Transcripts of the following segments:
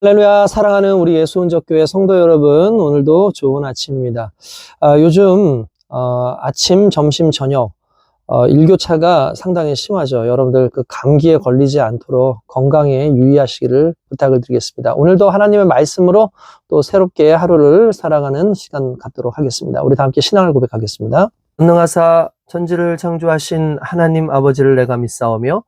할렐루야, 사랑하는 우리 예수원적교회 성도 여러분, 오늘도 좋은 아침입니다. 요즘 아침, 점심, 저녁 일교차가 상당히 심하죠. 여러분들 그 감기에 걸리지 않도록 건강에 유의하시기를 부탁을 드리겠습니다. 오늘도 하나님의 말씀으로 또 새롭게 하루를 살아가는 시간 갖도록 하겠습니다. 우리 다 함께 신앙을 고백하겠습니다. 전능하사 천지를 창조하신 하나님 아버지를 내가 믿사오며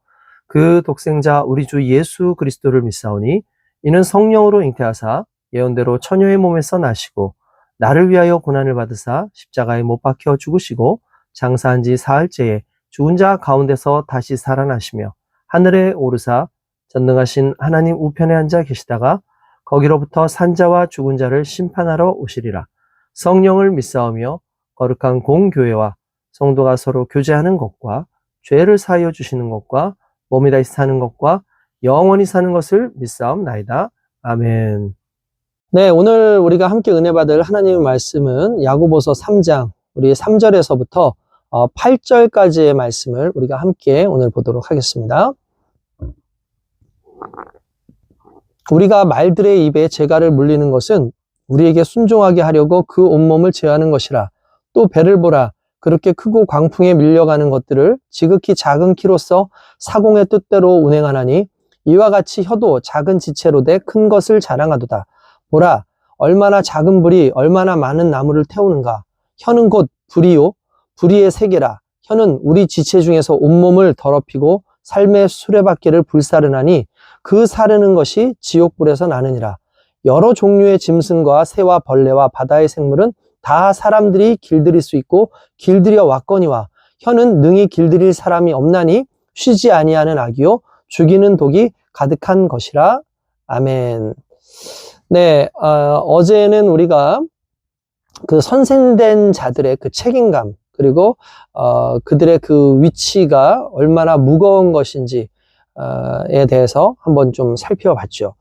그 독생자 우리 주 예수 그리스도를 믿사오니 이는 성령으로 잉태하사 예언대로 처녀의 몸에서 나시고 나를 위하여 고난을 받으사 십자가에 못 박혀 죽으시고 장사한 지 사흘째에 죽은 자 가운데서 다시 살아나시며 하늘에 오르사 전능하신 하나님 우편에 앉아 계시다가 거기로부터 산자와 죽은 자를 심판하러 오시리라. 성령을 믿사오며 거룩한 공교회와 성도가 서로 교제하는 것과 죄를 사하여 주시는 것과 몸이 다시 사는 것과 영원히 사는 것을 믿사옵나이다. 아멘. 네, 오늘 우리가 함께 은혜 받을 하나님의 말씀은 야고보서 3장 우리 3절에서부터 8절까지의 말씀을 우리가 함께 오늘 보도록 하겠습니다. 우리가 말들의 입에 재갈을 물리는 것은 우리에게 순종하게 하려고 그 온몸을 제하는 것이라. 또 배를 보라. 그렇게 크고 광풍에 밀려가는 것들을 지극히 작은 키로서 사공의 뜻대로 운행하나니 이와 같이 혀도 작은 지체로 돼 큰 것을 자랑하도다. 보라, 얼마나 작은 불이 얼마나 많은 나무를 태우는가. 혀는 곧 불이요, 불의의 세계라. 혀는 우리 지체 중에서 온몸을 더럽히고 삶의 수레바퀴를 불사르나니 그 사르는 것이 지옥불에서 나느니라. 여러 종류의 짐승과 새와 벌레와 바다의 생물은 다 사람들이 길들일 수 있고 길들여 왔거니와 혀는 능히 길들일 사람이 없나니 쉬지 아니하는 악이요 죽이는 독이 가득한 것이라. 아멘. 네, 어제는 우리가 그 선생된 자들의 그 책임감, 그리고 그들의 그 위치가 얼마나 무거운 것인지에 대해서 한번 좀 살펴봤죠.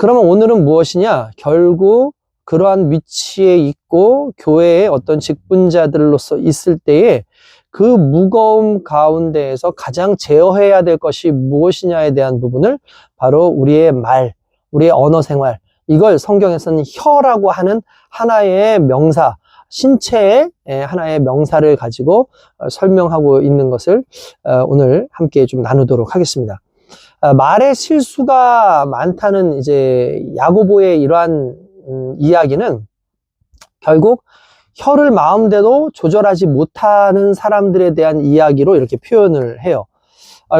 그러면 오늘은 무엇이냐? 결국 그러한 위치에 있고 교회의 어떤 직분자들로서 있을 때에 그 무거움 가운데에서 가장 제어해야 될 것이 무엇이냐에 대한 부분을 바로 우리의 말, 우리의 언어 생활, 이걸 성경에서는 혀라고 하는 하나의 명사, 신체의 하나의 명사를 가지고 설명하고 있는 것을 오늘 함께 좀 나누도록 하겠습니다. 말의 실수가 많다는 이제 야고보의 이러한 이야기는 결국 혀를 마음대로 조절하지 못하는 사람들에 대한 이야기로 이렇게 표현을 해요.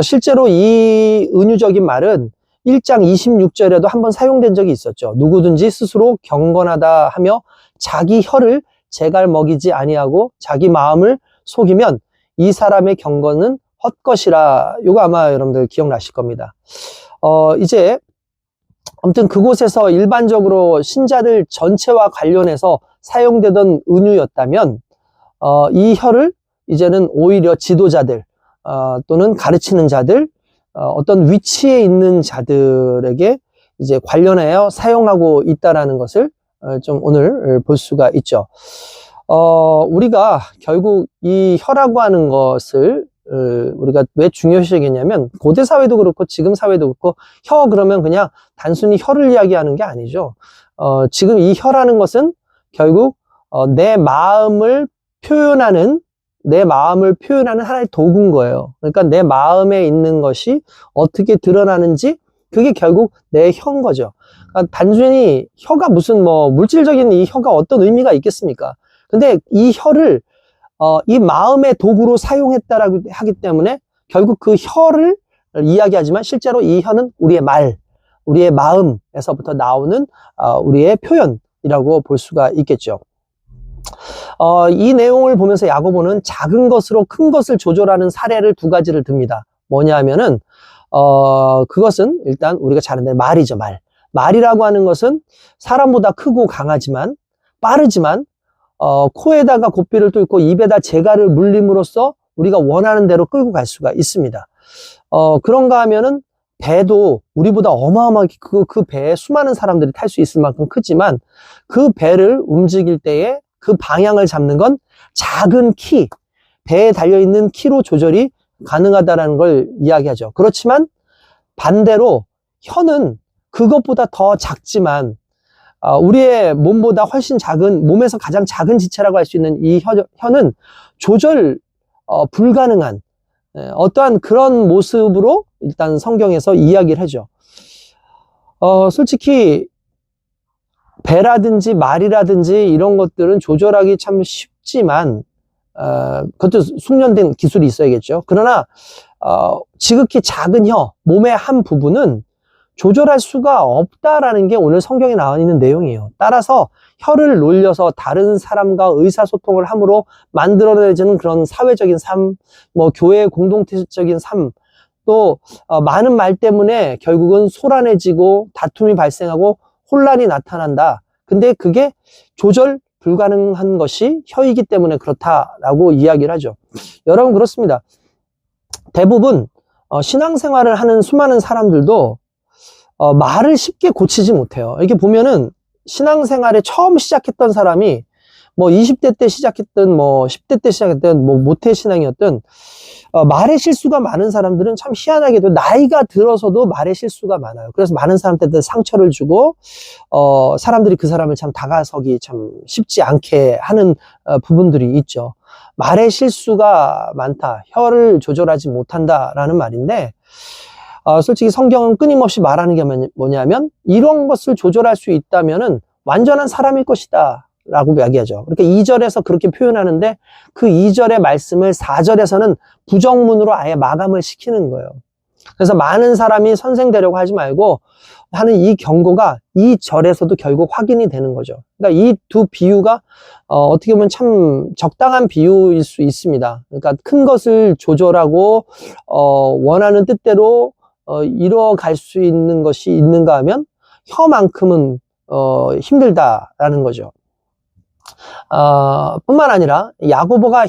실제로 이 은유적인 말은 1장 26절에도 한번 사용된 적이 있었죠. 누구든지 스스로 경건하다 하며 자기 혀를 재갈 먹이지 아니하고 자기 마음을 속이면 이 사람의 경건은 헛것이라. 이거 아마 여러분들 기억나실 겁니다. 이제 아무튼 그곳에서 일반적으로 신자들 전체와 관련해서 사용되던 은유였다면 이 혀를 이제는 오히려 지도자들 또는 가르치는 자들, 어떤 위치에 있는 자들에게 이제 관련하여 사용하고 있다라는 것을 좀 오늘 볼 수가 있죠. 우리가 결국 이 혀라고 하는 것을 우리가 왜 중요시 여기냐면 고대 사회도 그렇고 지금 사회도 그렇고 혀 그러면 그냥 단순히 혀를 이야기하는 게 아니죠. 지금 이 혀라는 것은 결국 내 마음을 표현하는 하나의 도구인 거예요. 그러니까 내 마음에 있는 것이 어떻게 드러나는지 그게 결국 내 혀인 거죠. 그러니까 단순히 혀가 무슨 물질적인 이 혀가 어떤 의미가 있겠습니까? 근데 이 혀를 이 마음의 도구로 사용했다라고 하기 때문에 결국 그 혀를 이야기하지만 실제로 이 혀는 우리의 말, 우리의 마음에서부터 나오는 우리의 표현이라고 볼 수가 있겠죠. 이 내용을 보면서 야고보는 작은 것으로 큰 것을 조절하는 사례를 두 가지를 듭니다. 뭐냐 하면은 그것은 일단 우리가 잘 아는 말이죠. 말이라고 하는 것은 사람보다 크고 강하지만 빠르지만 코에다가 고삐를 뚫고 입에다 재갈을 물림으로써 우리가 원하는 대로 끌고 갈 수가 있습니다. 그런가 하면은 배도 우리보다 어마어마하게 그 배에 수많은 사람들이 탈 수 있을 만큼 크지만 그 배를 움직일 때에 그 방향을 잡는 건 작은 키, 배에 달려있는 키로 조절이 가능하다는 걸 이야기하죠. 그렇지만 반대로 혀는 그것보다 더 작지만 우리의 몸보다 훨씬 작은, 몸에서 가장 작은 지체라고 할 수 있는 이 혀는 조절 불가능한 어떠한 그런 모습으로 일단 성경에서 이야기를 하죠. 솔직히 배라든지 말이라든지 이런 것들은 조절하기 참 쉽지만 그것도 숙련된 기술이 있어야겠죠. 그러나 지극히 작은 혀, 몸의 한 부분은 조절할 수가 없다라는 게 오늘 성경에 나와 있는 내용이에요. 따라서 혀를 놀려서 다른 사람과 의사소통을 함으로 만들어내지는 그런 사회적인 삶, 뭐 교회 공동체적인 삶, 또 많은 말 때문에 결국은 소란해지고 다툼이 발생하고 혼란이 나타난다. 근데 그게 조절 불가능한 것이 혀이기 때문에 그렇다라고 이야기를 하죠. 여러분 그렇습니다. 대부분 신앙생활을 하는 수많은 사람들도 말을 쉽게 고치지 못해요. 이렇게 보면은 신앙생활에 처음 시작했던 사람이 뭐 20대 때 시작했든 뭐 10대 때 시작했든 뭐 모태신앙이었든 말의 실수가 많은 사람들은 참 희한하게도 나이가 들어서도 말의 실수가 많아요. 그래서 많은 사람들한테 상처를 주고 사람들이 그 사람을 참 다가서기 참 쉽지 않게 하는 부분들이 있죠. 말의 실수가 많다, 혀를 조절하지 못한다라는 말인데 솔직히 성경은 끊임없이 말하는 게 뭐냐면 이런 것을 조절할 수 있다면은 완전한 사람일 것이다 라고 이야기하죠. 그러니까 2절에서 그렇게 표현하는데 그 2절의 말씀을 4절에서는 부정문으로 아예 마감을 시키는 거예요. 그래서 많은 사람이 선생 되려고 하지 말고 하는 이 경고가 이 절에서도 결국 확인이 되는 거죠. 그러니까 이 두 비유가 어떻게 보면 참 적당한 비유일 수 있습니다. 그러니까 큰 것을 조절하고 원하는 뜻대로 이뤄갈 수 있는 것이 있는가 하면 혀만큼은 힘들다라는 거죠. 뿐만 아니라 야고보가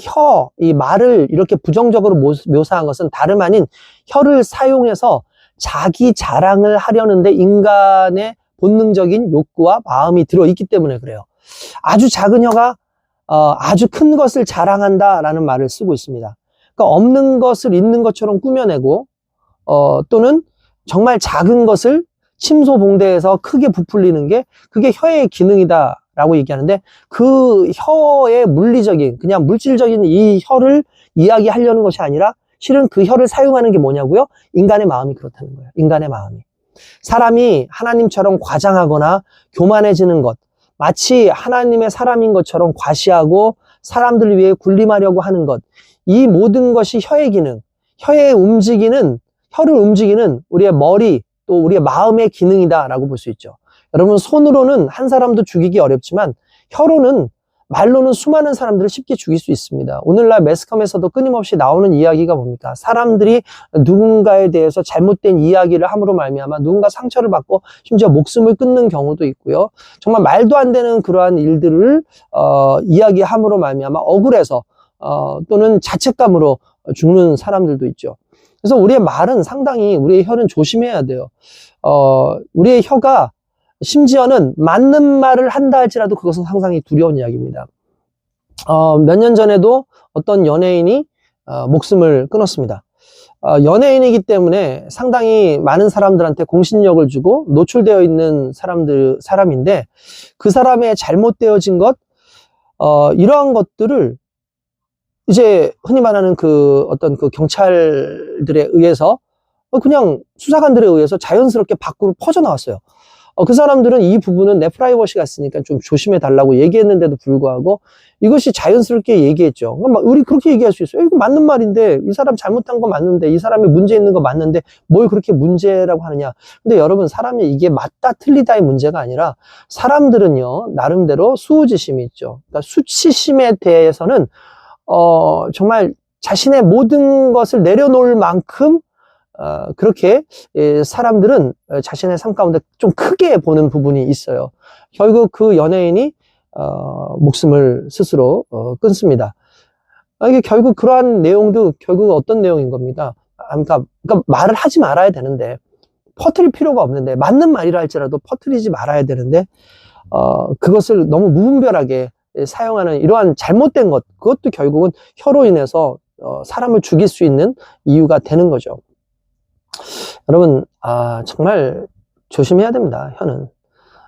이 말을 이렇게 부정적으로 묘사한 것은 다름 아닌 혀를 사용해서 자기 자랑을 하려는데 인간의 본능적인 욕구와 마음이 들어있기 때문에 그래요. 아주 작은 혀가 아주 큰 것을 자랑한다라는 말을 쓰고 있습니다. 그러니까 없는 것을 있는 것처럼 꾸며내고 또는 정말 작은 것을 침소봉대해서 크게 부풀리는 게 그게 혀의 기능이다 라고 얘기하는데 그 혀의 물리적인 그냥 물질적인 이 혀를 이야기하려는 것이 아니라 실은 그 혀를 사용하는 게 뭐냐고요? 인간의 마음이 그렇다는 거예요. 인간의 마음이. 사람이 하나님처럼 과장하거나 교만해지는 것, 마치 하나님의 사람인 것처럼 과시하고 사람들을 위해 군림하려고 하는 것, 이 모든 것이 혀의 기능, 혀를 움직이는 우리의 머리 또 우리의 마음의 기능이다라고 볼 수 있죠. 여러분 손으로는 한 사람도 죽이기 어렵지만 혀로는 말로는 수많은 사람들을 쉽게 죽일 수 있습니다. 오늘날 매스컴에서도 끊임없이 나오는 이야기가 뭡니까? 사람들이 누군가에 대해서 잘못된 이야기를 함으로 말미암아 누군가 상처를 받고 심지어 목숨을 끊는 경우도 있고요. 정말 말도 안 되는 그러한 일들을 이야기함으로 말미암아 억울해서 또는 자책감으로 죽는 사람들도 있죠. 그래서 우리의 말은 상당히 우리의 혀는 조심해야 돼요. 우리의 혀가 심지어는 맞는 말을 한다 할지라도 그것은 상당히 두려운 이야기입니다. 몇 년 전에도 어떤 연예인이 목숨을 끊었습니다. 연예인이기 때문에 상당히 많은 사람들한테 공신력을 주고 노출되어 있는 사람인데 그 사람의 잘못되어진 것, 이러한 것들을 이제 흔히 말하는 어떤 경찰들에 의해서 그냥 수사관들에 의해서 자연스럽게 밖으로 퍼져나왔어요. 그 사람들은 이 부분은 내 프라이버시가 있으니까 좀 조심해 달라고 얘기했는데도 불구하고 이것이 자연스럽게 얘기했죠. 우리 그렇게 얘기할 수 있어요. 이거 맞는 말인데 이 사람 잘못한 거 맞는데 이 사람이 문제 있는 거 맞는데 뭘 그렇게 문제라고 하느냐. 근데 여러분 사람이 이게 맞다 틀리다의 문제가 아니라 사람들은요 나름대로 수호지심이 있죠. 그러니까 수치심에 대해서는 정말 자신의 모든 것을 내려놓을 만큼 그렇게 사람들은 자신의 삶 가운데 좀 크게 보는 부분이 있어요. 결국 그 연예인이 목숨을 스스로 끊습니다. 이게 결국 그러한 내용도 결국 어떤 내용인 겁니다. 그러니까 말을 하지 말아야 되는데 퍼뜨릴 필요가 없는데 맞는 말이라 할지라도 퍼뜨리지 말아야 되는데 그것을 너무 무분별하게 사용하는 이러한 잘못된 것, 그것도 결국은 혀로 인해서 사람을 죽일 수 있는 이유가 되는 거죠. 여러분 정말 조심해야 됩니다. 혀는.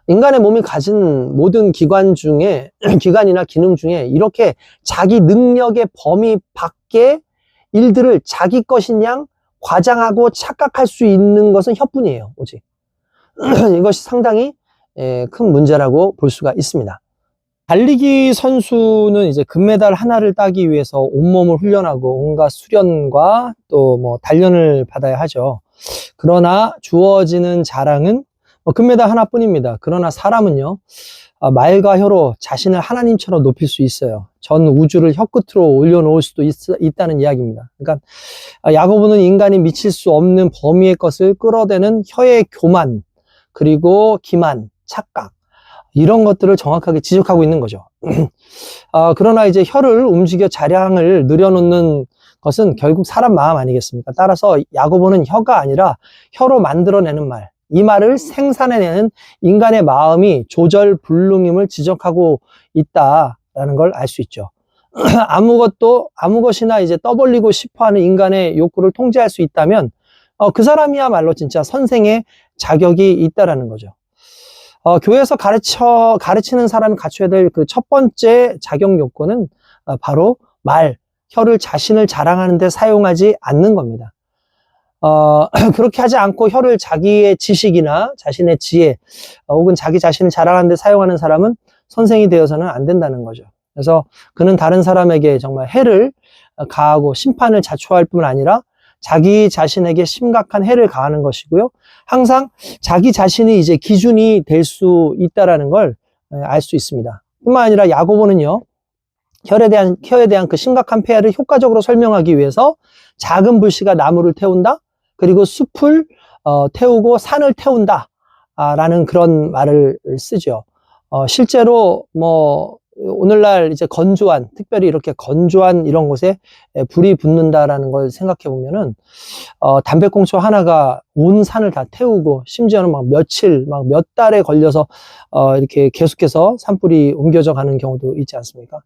인간의 몸이 가진 모든 기관 중에, 기관이나 기능 중에 이렇게 자기 능력의 범위 밖의 일들을 자기 것인 양 과장하고 착각할 수 있는 것은 혀뿐이에요, 오직. 이것이 상당히 큰 문제라고 볼 수가 있습니다. 달리기 선수는 이제 금메달 하나를 따기 위해서 온몸을 훈련하고 온갖 수련과 또 뭐 단련을 받아야 하죠. 그러나 주어지는 자랑은 금메달 하나뿐입니다. 그러나 사람은요, 말과 혀로 자신을 하나님처럼 높일 수 있어요. 전 우주를 혀 끝으로 올려놓을 수도 있다는 이야기입니다. 그러니까 야고보는 인간이 미칠 수 없는 범위의 것을 끌어대는 혀의 교만, 그리고 기만, 착각, 이런 것들을 정확하게 지적하고 있는 거죠. 그러나 이제 혀를 움직여 자량을 늘여놓는 것은 결국 사람 마음 아니겠습니까? 따라서 야고보는 혀가 아니라 혀로 만들어내는 말, 이 말을 생산해내는 인간의 마음이 조절불능임을 지적하고 있다라는 걸 알 수 있죠. 아무것이나 이제 떠벌리고 싶어하는 인간의 욕구를 통제할 수 있다면 그 사람이야말로 진짜 선생의 자격이 있다라는 거죠. 교회에서 가르치는 사람이 갖춰야 될 그 첫 번째 자격 요건은 바로 말, 혀를 자신을 자랑하는 데 사용하지 않는 겁니다. 그렇게 하지 않고 혀를 자기의 지식이나 자신의 지혜, 혹은 자기 자신을 자랑하는 데 사용하는 사람은 선생이 되어서는 안 된다는 거죠. 그래서 그는 다른 사람에게 정말 해를 가하고 심판을 자초할 뿐 아니라 자기 자신에게 심각한 해를 가하는 것이고요. 항상 자기 자신이 이제 기준이 될 수 있다라는 걸 알 수 있습니다. 뿐만 아니라 야고보는요, 혀에 대한 그 심각한 폐해를 효과적으로 설명하기 위해서 작은 불씨가 나무를 태운다, 그리고 숲을 태우고 산을 태운다 라는 그런 말을 쓰죠. 실제로 뭐 오늘날 이제 특별히 이렇게 건조한 이런 곳에 불이 붙는다라는 걸 생각해 보면은 담배꽁초 하나가 온 산을 다 태우고 심지어는 막 며칠, 막 몇 달에 걸려서 이렇게 계속해서 산불이 옮겨져 가는 경우도 있지 않습니까?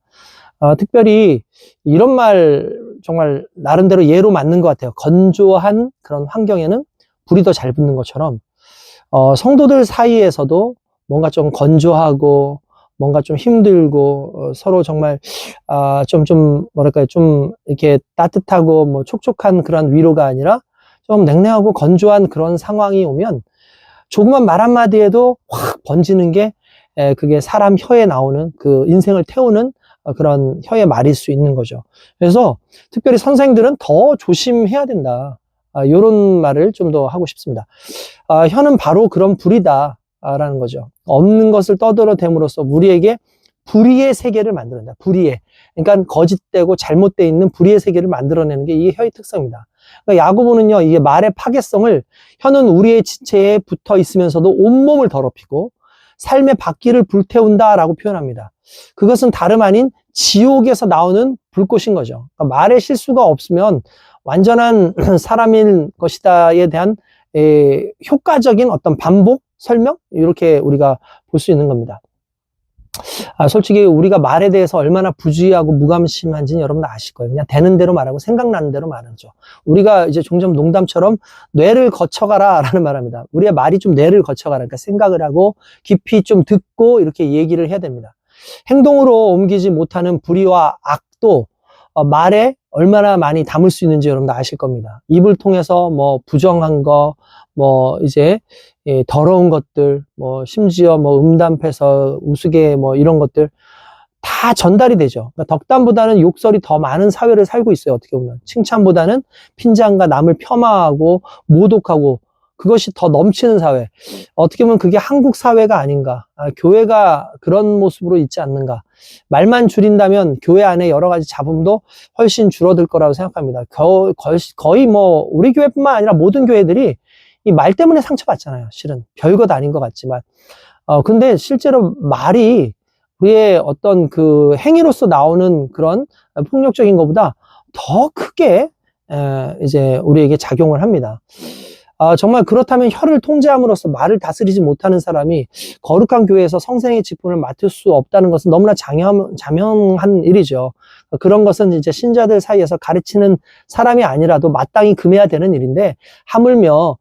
특별히 이런 말 정말 나름대로 예로 맞는 것 같아요. 건조한 그런 환경에는 불이 더 잘 붙는 것처럼 성도들 사이에서도 뭔가 좀 건조하고 뭔가 좀 힘들고 서로 정말 뭐랄까요, 좀 이렇게 따뜻하고 뭐 촉촉한 그런 위로가 아니라 좀 냉랭하고 건조한 그런 상황이 오면 조그만 말 한마디에도 확 번지는 게 그게 사람 혀에 나오는 그 인생을 태우는 그런 혀의 말일 수 있는 거죠. 그래서 특별히 선생들은 더 조심해야 된다, 이런 말을 좀 더 하고 싶습니다. 혀는 바로 그런 불이다 라는 거죠. 없는 것을 떠들어댐으로써 우리에게 불의의 세계를 만들어낸다. 불의의. 그러니까 거짓되고 잘못되어 있는 불의의 세계를 만들어내는 게 이게 혀의 특성입니다. 그러니까 야고보는요, 이게 말의 파괴성을 혀는 우리의 지체에 붙어 있으면서도 온몸을 더럽히고 삶의 바퀴를 불태운다라고 표현합니다. 그것은 다름 아닌 지옥에서 나오는 불꽃인 거죠. 그러니까 말에 실수가 없으면 완전한 사람일 것이다에 대한 효과적인 어떤 반복, 설명? 이렇게 우리가 볼 수 있는 겁니다. 솔직히 우리가 말에 대해서 얼마나 부주의하고 무감심한지는 여러분도 아실 거예요. 그냥 되는 대로 말하고 생각나는 대로 말하죠. 우리가 이제 종종 농담처럼 뇌를 거쳐가라 라는 말합니다. 우리의 말이 좀 뇌를 거쳐가라. 그러니까 생각을 하고 깊이 좀 듣고 이렇게 얘기를 해야 됩니다. 행동으로 옮기지 못하는 불의와 악도 말에 얼마나 많이 담을 수 있는지 여러분도 아실 겁니다. 입을 통해서 뭐 부정한 거, 뭐 이제 더러운 것들, 뭐 심지어 뭐 음담패서 우스개 뭐 이런 것들 다 전달이 되죠. 그러니까 덕담보다는 욕설이 더 많은 사회를 살고 있어요. 어떻게 보면 칭찬보다는 핀잔과 남을 폄하하고 모독하고 그것이 더 넘치는 사회. 어떻게 보면 그게 한국 사회가 아닌가, 교회가 그런 모습으로 있지 않는가. 말만 줄인다면 교회 안에 여러 가지 잡음도 훨씬 줄어들 거라고 생각합니다. 거의 뭐 우리 교회뿐만 아니라 모든 교회들이 이 말 때문에 상처받잖아요. 실은 별것 아닌 것 같지만 근데 실제로 말이 우리의 어떤 그 행위로서 나오는 그런 폭력적인 것보다 더 크게 이제 우리에게 작용을 합니다. 정말 그렇다면 혀를 통제함으로써 말을 다스리지 못하는 사람이 거룩한 교회에서 성생의 직분을 맡을 수 없다는 것은 너무나 자명한 일이죠. 그런 것은 이제 신자들 사이에서 가르치는 사람이 아니라도 마땅히 금해야 되는 일인데, 하물며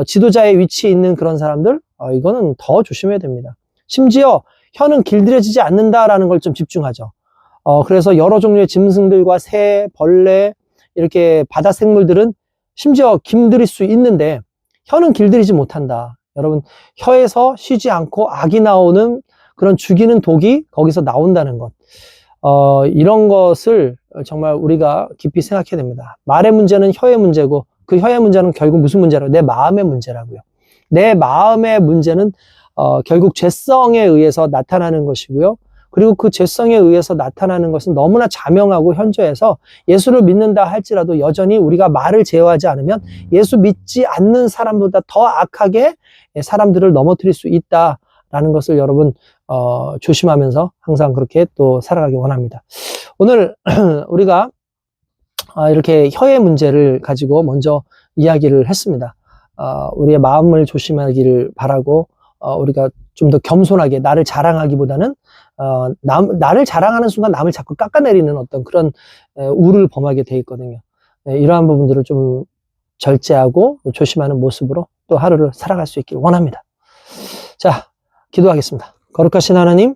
지도자의 위치에 있는 그런 사람들, 이거는 더 조심해야 됩니다. 심지어 혀는 길들여지지 않는다라는 걸 좀 집중하죠. 그래서 여러 종류의 짐승들과 새, 벌레, 이렇게 바다 생물들은 심지어 길들일 수 있는데 혀는 길들이지 못한다. 여러분, 혀에서 쉬지 않고 악이 나오는 그런 죽이는 독이 거기서 나온다는 것. 이런 것을 정말 우리가 깊이 생각해야 됩니다. 말의 문제는 혀의 문제고 그 혀의 문제는 결국 무슨 문제라고? 내 마음의 문제라고요. 내 마음의 문제는 결국 죄성에 의해서 나타나는 것이고요. 그리고 그 죄성에 의해서 나타나는 것은 너무나 자명하고 현저해서 예수를 믿는다 할지라도 여전히 우리가 말을 제어하지 않으면 예수 믿지 않는 사람보다 더 악하게 사람들을 넘어뜨릴 수 있다라는 것을 여러분 조심하면서 항상 그렇게 또 살아가기 원합니다. 오늘 우리가 이렇게 혀의 문제를 가지고 먼저 이야기를 했습니다. 우리의 마음을 조심하기를 바라고 우리가 좀 더 겸손하게 나를 자랑하기보다는 나를 자랑하는 순간 남을 자꾸 깎아내리는 어떤 그런 우를 범하게 돼 있거든요. 이러한 부분들을 좀 절제하고 조심하는 모습으로 또 하루를 살아갈 수 있기를 원합니다. 자, 기도하겠습니다. 거룩하신 하나님,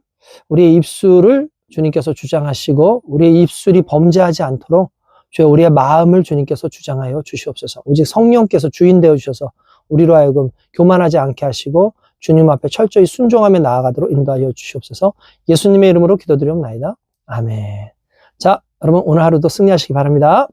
우리의 입술을 주님께서 주장하시고 우리의 입술이 범죄하지 않도록 주여 우리의 마음을 주님께서 주장하여 주시옵소서. 오직 성령께서 주인 되어 주셔서 우리로 하여금 교만하지 않게 하시고 주님 앞에 철저히 순종하며 나아가도록 인도하여 주시옵소서. 예수님의 이름으로 기도드리옵나이다. 아멘. 자, 여러분 오늘 하루도 승리하시기 바랍니다.